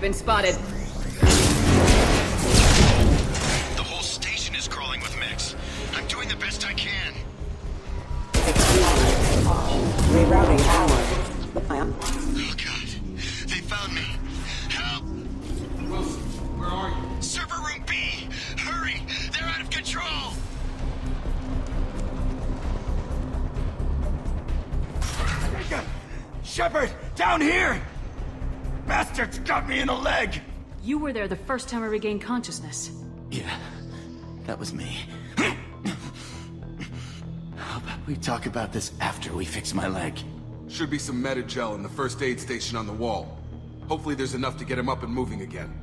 been spotted. The whole station is crawling with mechs. I'm doing the best I can. Rerouting power. Oh god. They found me. Help! Wilson, where are you? Server room B! Hurry! They're out of control! Shepard! Down here! Bastards got me in the leg! You were there the first time I regained consciousness. Yeah, that was me. How about we talk about this after we fix my leg? Should be some Medi-gel in the first aid station on the wall. Hopefully there's enough to get him up and moving again.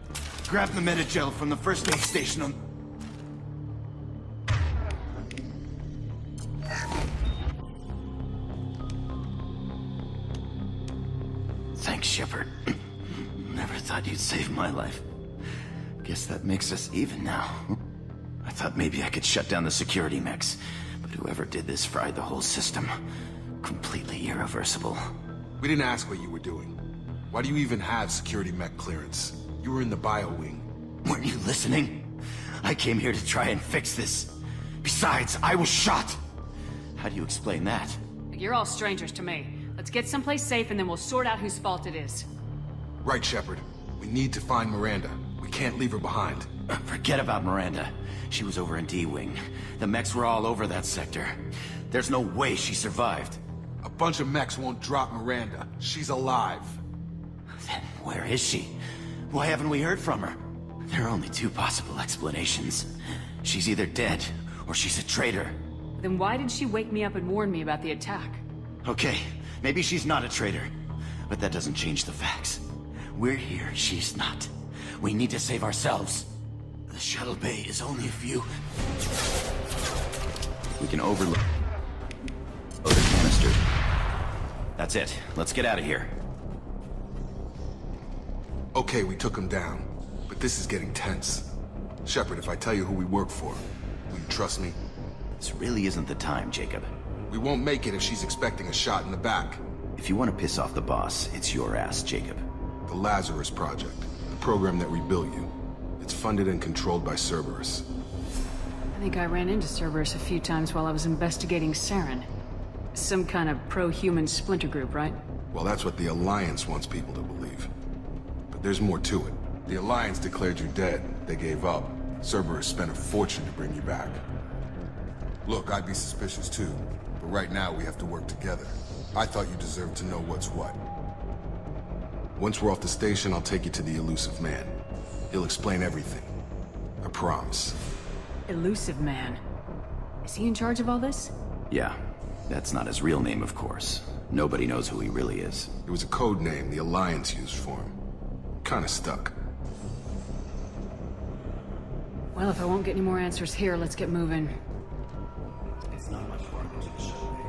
Grab the Medi-gel from the first aid station on... Thanks, Shepard. Never thought you'd save my life. Guess that makes us even now. I thought maybe I could shut down the security mechs, but whoever did this fried the whole system. Completely irreversible. We didn't ask what you were doing. Why do you even have security mech clearance? You were in the bio wing. Weren't you listening? I came here to try and fix this. Besides, I was shot. How do you explain that? You're all strangers to me. Let's get someplace safe and then we'll sort out whose fault it is. Right, Shepard. We need to find Miranda. We can't leave her behind. Forget about Miranda. She was over in D-Wing. The mechs were all over that sector. There's no way she survived. A bunch of mechs won't drop Miranda. She's alive. Then where is she? Why haven't we heard from her? There are only two possible explanations. She's either dead, or she's a traitor. Then why did she wake me up and warn me about the attack? Okay, maybe she's not a traitor. But that doesn't change the facts. We're here, she's not. We need to save ourselves. The shuttle bay is only a few... We can overload the canister. That's it. Let's get out of here. Okay, we took him down. But this is getting tense. Shepard, if I tell you who we work for, will you trust me? This really isn't the time, Jacob. We won't make it if she's expecting a shot in the back. If you want to piss off the boss, it's your ass, Jacob. The Lazarus Project. The program that rebuilt you. It's funded and controlled by Cerberus. I think I ran into Cerberus a few times while I was investigating Saren. Some kind of pro-human splinter group, right? Well, that's what the Alliance wants people to believe. But there's more to it. The Alliance declared you dead. They gave up. Cerberus spent a fortune to bring you back. Look, I'd be suspicious too. But right now, we have to work together. I thought you deserved to know what's what. Once we're off the station, I'll take you to the Elusive Man. He'll explain everything. I promise. Elusive Man. Is he in charge of all this? Yeah, that's not his real name, of course. Nobody knows who he really is. It was a code name the Alliance used for him. Kinda stuck. Well, if I won't get any more answers here, let's get moving. It's not much farther to the shuttle bay.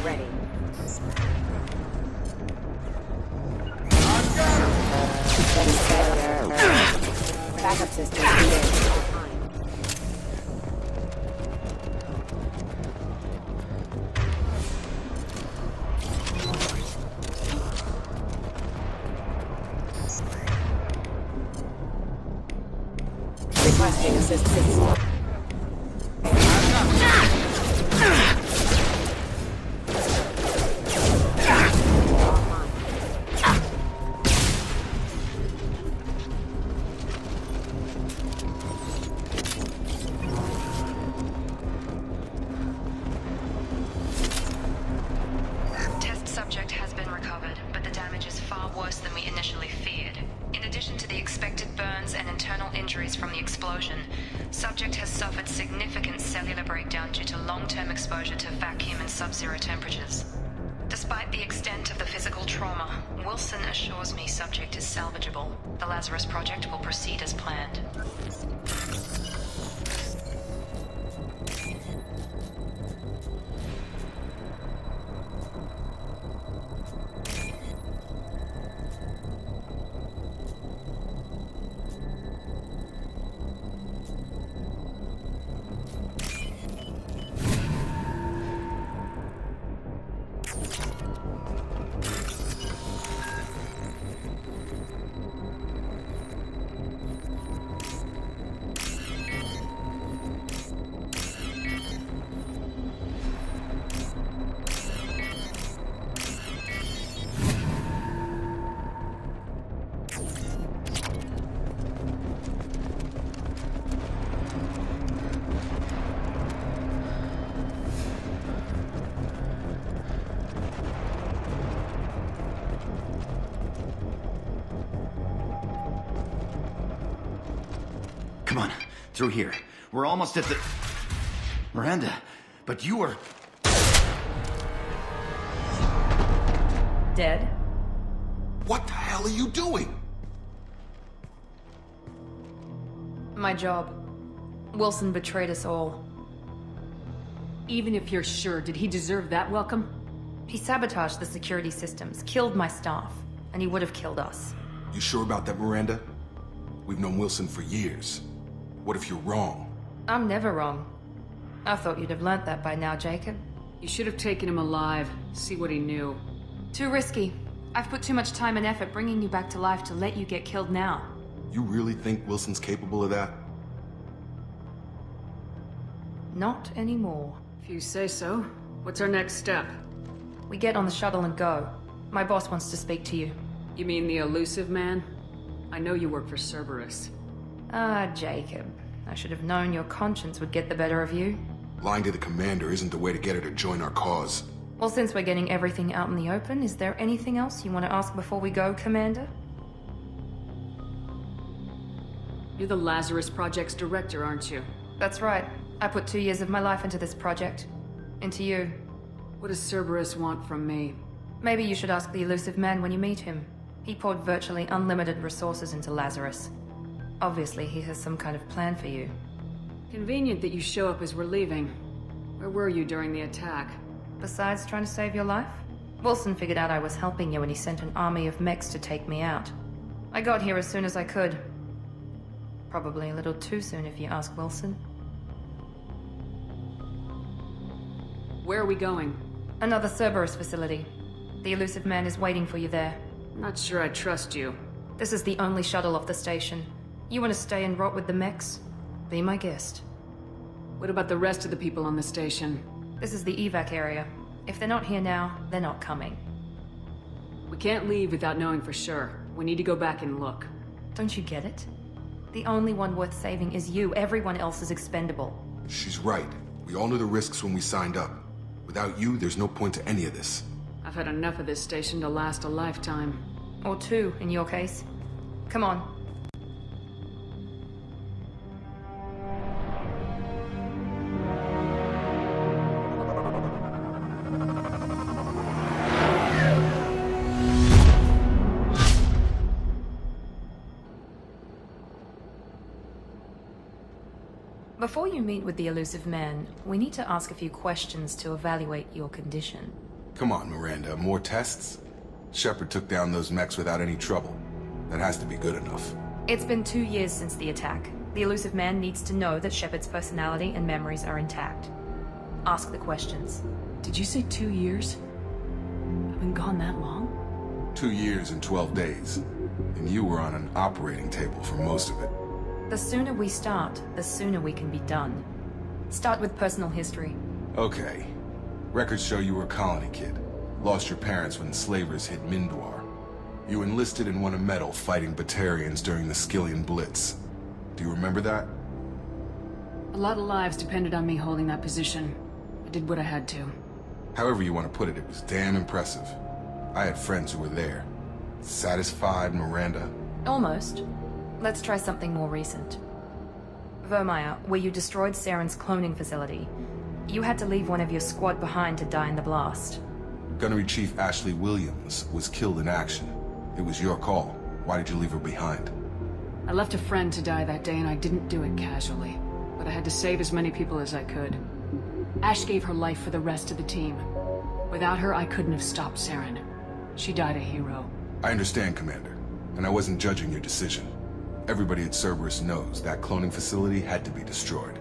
Ready. Backup system engaged. Requesting assistance. Test subject has been recovered, but the damage is far worse than we initially feared. In addition to the expected burns and internal injuries from the explosion, subject has suffered significant cellular breakdown due to long-term exposure to vacuum and sub-zero temperatures. Despite the extent of the physical trauma, Wilson assures me subject is salvageable. The Lazarus Project will proceed as planned. Come on, through here. We're almost at the... Miranda, but you were... Dead? What the hell are you doing? My job. Wilson betrayed us all. Even if you're sure, did he deserve that welcome? He sabotaged the security systems, killed my staff, and he would have killed us. You sure about that, Miranda? We've known Wilson for years. What if you're wrong? I'm never wrong. I thought you'd have learnt that by now, Jacob. You should have taken him alive, see what he knew. Too risky. I've put too much time and effort bringing you back to life to let you get killed now. You really think Wilson's capable of that? Not anymore. If you say so. What's our next step? We get on the shuttle and go. My boss wants to speak to you. You mean the elusive man? I know you work for Cerberus. Ah, Jacob. I should have known your conscience would get the better of you. Lying to the commander isn't the way to get her to join our cause. Well, since we're getting everything out in the open, is there anything else you want to ask before we go, Commander? You're the Lazarus Project's director, aren't you? That's right. I put 2 years of my life into this project. Into you. What does Cerberus want from me? Maybe you should ask the elusive man when you meet him. He poured virtually unlimited resources into Lazarus. Obviously, he has some kind of plan for you. Convenient that you show up as we're leaving. Where were you during the attack? Besides trying to save your life? Wilson figured out I was helping you and he sent an army of mechs to take me out. I got here as soon as I could. Probably a little too soon if you ask Wilson. Where are we going? Another Cerberus facility. The elusive man is waiting for you there. I'm not sure I trust you. This is the only shuttle off the station. You want to stay and rot with the mechs? Be my guest. What about the rest of the people on the station? This is the evac area. If they're not here now, they're not coming. We can't leave without knowing for sure. We need to go back and look. Don't you get it? The only one worth saving is you. Everyone else is expendable. She's right. We all knew the risks when we signed up. Without you, there's no point to any of this. I've had enough of this station to last a lifetime. Or 2, in your case. Come on. Before you meet with the elusive man, we need to ask a few questions to evaluate your condition. Come on, Miranda, more tests? Shepard took down those mechs without any trouble. That has to be good enough. It's been 2 years since the attack. The elusive man needs to know that Shepard's personality and memories are intact. Ask the questions. Did you say 2 years? I've been gone that long? 2 years and 12 days. And you were on an operating table for most of it. The sooner we start, the sooner we can be done. Start with personal history. Okay. Records show you were a colony kid. Lost your parents when slavers hit Mindwar. You enlisted and won a medal fighting Batarians during the Skillian Blitz. Do you remember that? A lot of lives depended on me holding that position. I did what I had to. However you want to put it, it was damn impressive. I had friends who were there. Satisfied, Miranda? Almost. Let's try something more recent. Vermeer, where you destroyed Saren's cloning facility. You had to leave one of your squad behind to die in the blast. Gunnery Chief Ashley Williams was killed in action. It was your call. Why did you leave her behind? I left a friend to die that day and I didn't do it casually. But I had to save as many people as I could. Ash gave her life for the rest of the team. Without her, I couldn't have stopped Saren. She died a hero. I understand, Commander. And I wasn't judging your decision. Everybody at Cerberus knows that cloning facility had to be destroyed.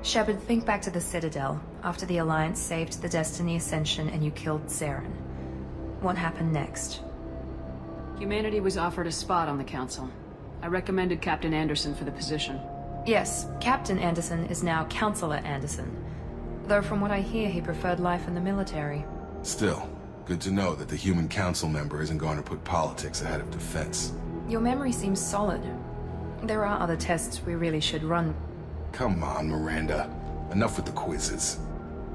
Shepard, think back to the Citadel, after the Alliance saved the Destiny Ascension and you killed Saren. What happened next? Humanity was offered a spot on the Council. I recommended Captain Anderson for the position. Yes, Captain Anderson is now Counselor Anderson. Though from what I hear, he preferred life in the military. Still, good to know that the human council member isn't going to put politics ahead of defense. Your memory seems solid. There are other tests we really should run. Come on, Miranda. Enough with the quizzes.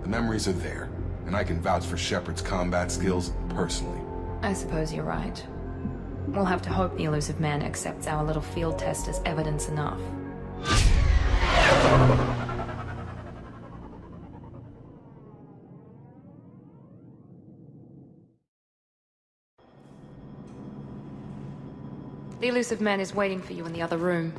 The memories are there, and I can vouch for Shepard's combat skills personally. I suppose you're right. We'll have to hope the elusive man accepts our little field test as evidence enough. The elusive man is waiting for you in the other room.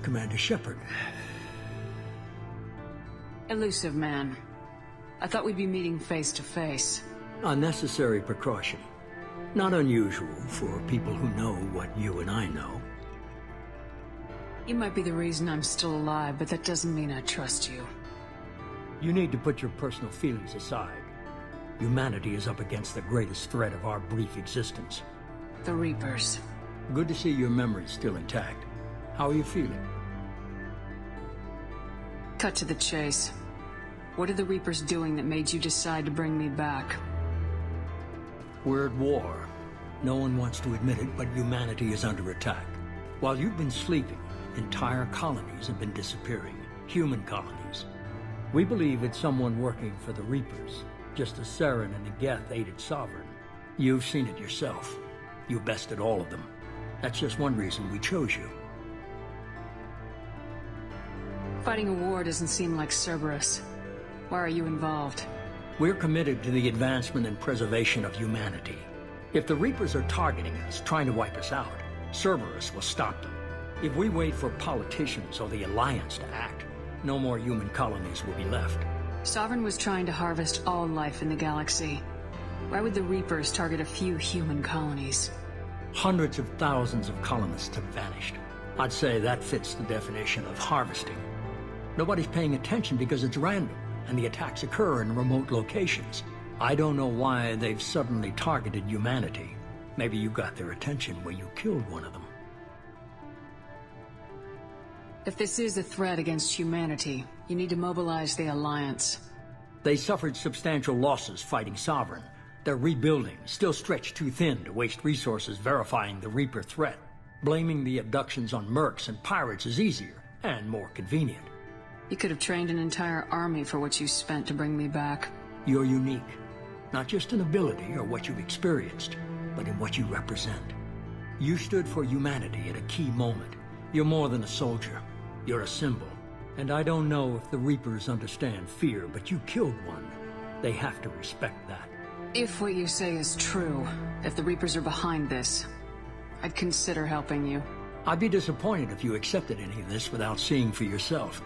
Commander Shepard. Elusive man. I thought we'd be meeting face to face. Unnecessary precaution. Not unusual for people who know what you and I know. You might be the reason I'm still alive, but that doesn't mean I trust you. You need to put your personal feelings aside. Humanity is up against the greatest threat of our brief existence. The Reapers. Good to see your memory's still intact. How are you feeling? Cut to the chase. What are the Reapers doing that made you decide to bring me back? We're at war. No one wants to admit it, but humanity is under attack. While you've been sleeping, entire colonies have been disappearing. Human colonies. We believe it's someone working for the Reapers, just as Saren and Negeth aided Sovereign. You've seen it yourself. You bested all of them. That's just one reason we chose you. Fighting a war doesn't seem like Cerberus. Why are you involved? We're committed to the advancement and preservation of humanity. If the Reapers are targeting us, trying to wipe us out, Cerberus will stop them. If we wait for politicians or the Alliance to act, no more human colonies will be left. Sovereign was trying to harvest all life in the galaxy. Why would the Reapers target a few human colonies? Hundreds of thousands of colonists have vanished. I'd say that fits the definition of harvesting. Nobody's paying attention because it's random, and the attacks occur in remote locations. I don't know why they've suddenly targeted humanity. Maybe you got their attention when you killed one of them. If this is a threat against humanity, you need to mobilize the Alliance. They suffered substantial losses fighting Sovereign. They're rebuilding, still stretched too thin to waste resources verifying the Reaper threat. Blaming the abductions on mercs and pirates is easier, and more convenient. You could have trained an entire army for what you spent to bring me back. You're unique. Not just in ability or what you've experienced, but in what you represent. You stood for humanity at a key moment. You're more than a soldier. You're a symbol. And I don't know if the Reapers understand fear, but you killed one. They have to respect that. If what you say is true, if the Reapers are behind this, I'd consider helping you. I'd be disappointed if you accepted any of this without seeing for yourself.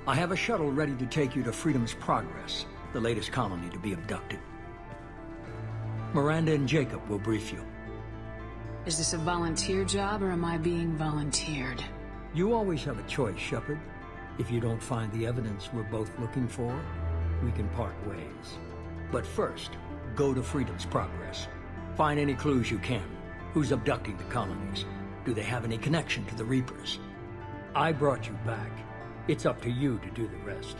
I have a shuttle ready to take you to Freedom's Progress, the latest colony to be abducted. Miranda and Jacob will brief you. Is this a volunteer job, or am I being volunteered? You always have a choice, Shepard. If you don't find the evidence we're both looking for, we can part ways. But first, go to Freedom's Progress. Find any clues you can. Who's abducting the colonies? Do they have any connection to the Reapers? I brought you back. It's up to you to do the rest.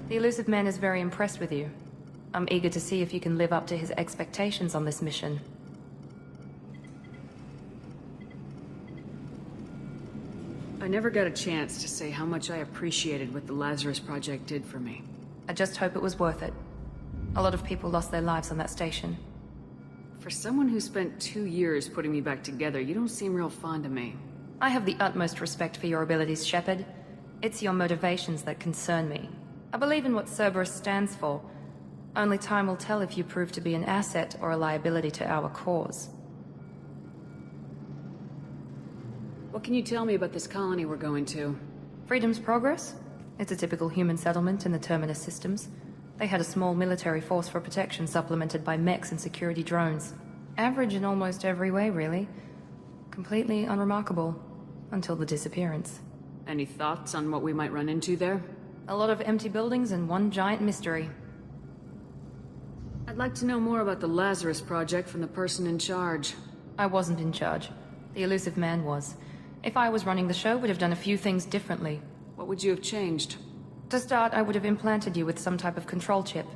The elusive man is very impressed with you. I'm eager to see if you can live up to his expectations on this mission. never got a chance to say how much I appreciated what the Lazarus Project did for me. I just hope it was worth it. A lot of people lost their lives on that station. For someone who spent 2 years putting me back together, you don't seem real fond of me. I have the utmost respect for your abilities, Shepard. It's your motivations that concern me. I believe in what Cerberus stands for. Only time will tell if you prove to be an asset or a liability to our cause. What can you tell me about this colony we're going to? Freedom's Progress? It's a typical human settlement in the Terminus systems. They had a small military force for protection supplemented by mechs and security drones. Average in almost every way, really. Completely unremarkable. Until the disappearance. Any thoughts on what we might run into there? A lot of empty buildings and one giant mystery. I'd like to know more about the Lazarus Project from the person in charge. I wasn't in charge. The elusive man was. If I was running the show, would have done a few things differently. What would you have changed? To start, I would have implanted you with some type of control chip.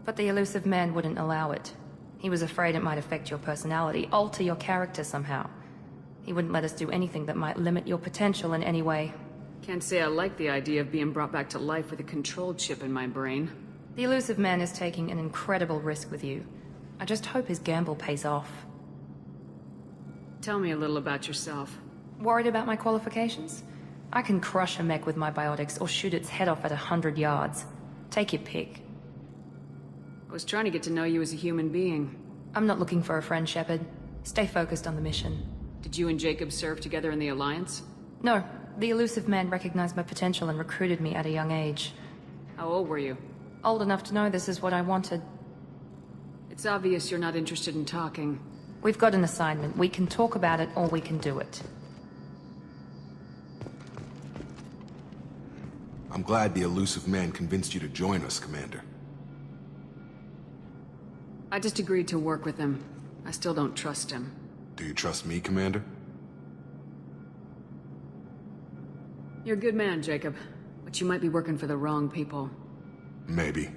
But the elusive man wouldn't allow it. He was afraid it might affect your personality, alter your character somehow. He wouldn't let us do anything that might limit your potential in any way. Can't say I like the idea of being brought back to life with a control chip in my brain. The elusive man is taking an incredible risk with you. I just hope his gamble pays off. Tell me a little about yourself. Worried about my qualifications? I can crush a mech with my biotics or shoot its head off at 100 yards. Take your pick. I was trying to get to know you as a human being. I'm not looking for a friend, Shepard. Stay focused on the mission. Did you and Jacob serve together in the Alliance? No, the elusive man recognized my potential and recruited me at a young age. How old were you? Old enough to know this is what I wanted. It's obvious you're not interested in talking. We've got an assignment. We can talk about it or we can do it. I'm glad the elusive man convinced you to join us, Commander. I just agreed to work with him. I still don't trust him. Do you trust me, Commander? You're a good man, Jacob. But you might be working for the wrong people. Maybe.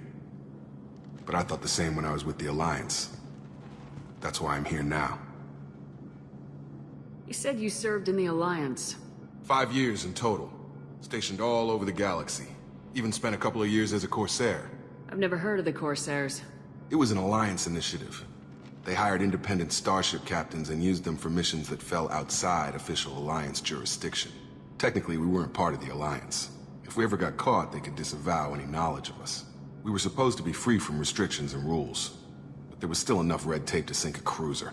But I thought the same when I was with the Alliance. That's why I'm here now. You said you served in the Alliance. 5 years in total. Stationed all over the galaxy. Even spent a couple of years as a Corsair. I've never heard of the Corsairs. It was an Alliance initiative. They hired independent starship captains and used them for missions that fell outside official Alliance jurisdiction. Technically, we weren't part of the Alliance. If we ever got caught, they could disavow any knowledge of us. We were supposed to be free from restrictions and rules, but there was still enough red tape to sink a cruiser.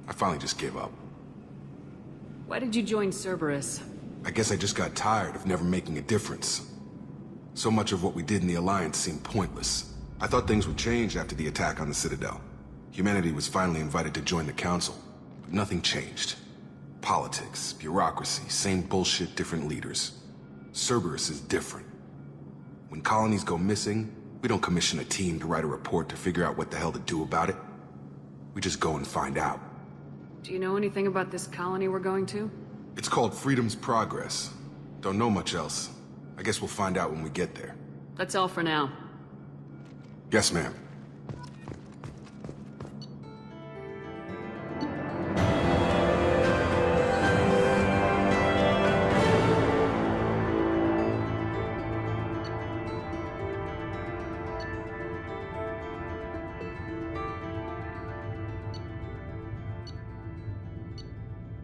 I finally just gave up. Why did you join Cerberus? I guess I just got tired of never making a difference. So much of what we did in the Alliance seemed pointless. I thought things would change after the attack on the Citadel. Humanity was finally invited to join the Council, but nothing changed. Politics, bureaucracy, same bullshit, different leaders. Cerberus is different. When colonies go missing, we don't commission a team to write a report to figure out what the hell to do about it. We just go and find out. Do you know anything about this colony we're going to? It's called Freedom's Progress. Don't know much else. I guess we'll find out when we get there. That's all for now. Yes, ma'am.